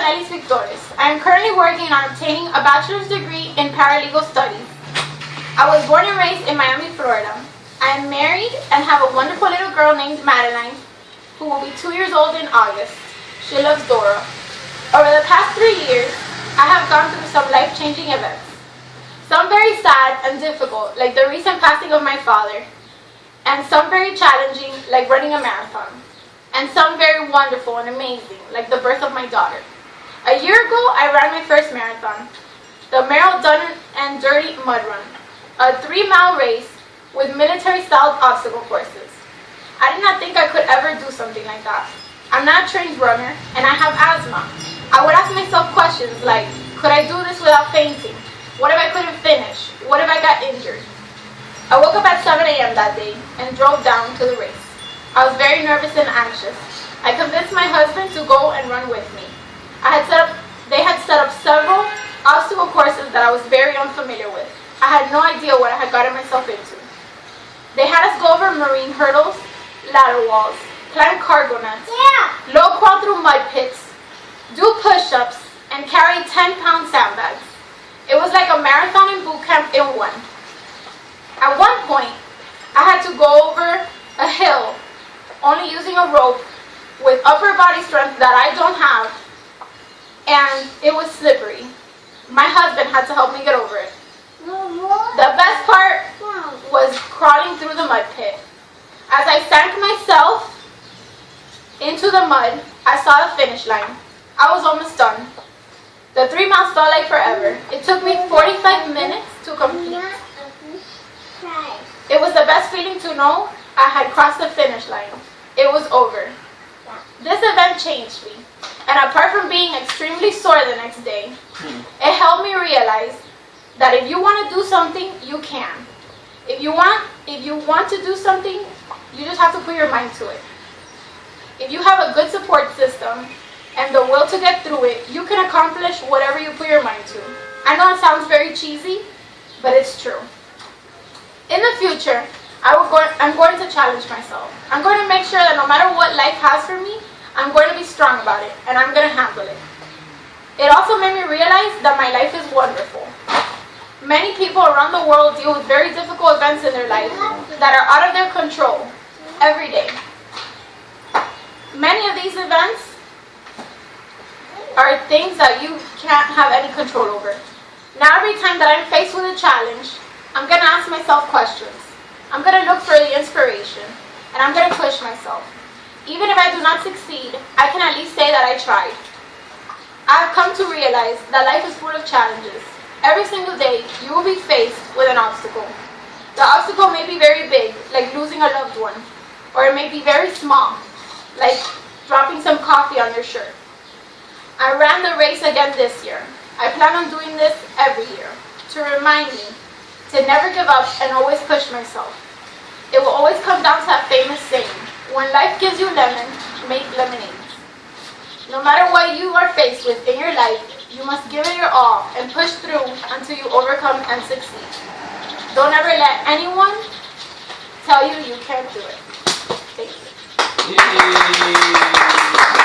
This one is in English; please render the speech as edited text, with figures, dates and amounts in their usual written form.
Annelys Victores. I am currently working on obtaining a bachelor's degree in paralegal studies. I was born and raised in Miami, Florida. I am married and have a wonderful little girl named Madeline, who will be 2 years old in August. She loves Dora. Over the past 3 years, I have gone through some life-changing events. Some very sad and difficult, like the recent passing of my father, and some very challenging, like running a marathon, and some very wonderful and amazing, like the birth of my daughter. A year ago, I ran my first marathon, the Merrill Done and Dirty Mud Run, a 3-mile race with military-style obstacle courses. I did not think I could ever do something like that. I'm not a trained runner, and I have asthma. I would ask myself questions like, could I do this without fainting? What if I couldn't finish? What if I got injured? I woke up at 7 a.m. that day and drove down to the race. I was very nervous and anxious. I convinced my husband to go and run with me. They had set up several obstacle courses that I was very unfamiliar with. I had no idea what I had gotten myself into. They had us go over marine hurdles, ladder walls, climb cargo nets, low crawl through mud pits, do push-ups, and carry 10-pound sandbags. It was like a marathon and boot camp in one. At one point, I had to go over a hill only using a rope with upper body strength that I don't have, and it was slippery. My husband had to help me get over it. The best part was crawling through the mud pit. As I sank myself into the mud, I saw the finish line. I was almost done. The 3 miles felt like forever. It took me 45 minutes to complete. It was the best feeling to know I had crossed the finish line. It was over. This event changed me. And apart from being extremely sore the next day, it helped me realize that if you want to do something, you can. If you want to do something, you just have to put your mind to it. If you have a good support system and the will to get through it, you can accomplish whatever you put your mind to. I know it sounds very cheesy, but it's true. In the future, I'm going to challenge myself. I'm going to make sure that no matter what life has for me, I'm going to be strong about it, and I'm going to handle it. It also made me realize that my life is wonderful. Many people around the world deal with very difficult events in their life that are out of their control every day. Many of these events are things that you can't have any control over. Now every time that I'm faced with a challenge, I'm going to ask myself questions. I'm going to look for the inspiration, and I'm going to push myself. Even if I do not succeed, I can at least say that I tried. I've come to realize that life is full of challenges. Every single day, you will be faced with an obstacle. The obstacle may be very big, like losing a loved one, or it may be very small, like dropping some coffee on your shirt. I ran the race again this year. I plan on doing this every year to remind me to never give up and always push myself. It will always come down to that famous saying, when life gives you lemon, make lemonade. No matter what you are faced with in your life, you must give it your all and push through until you overcome and succeed. Don't ever let anyone tell you you can't do it. Thank you.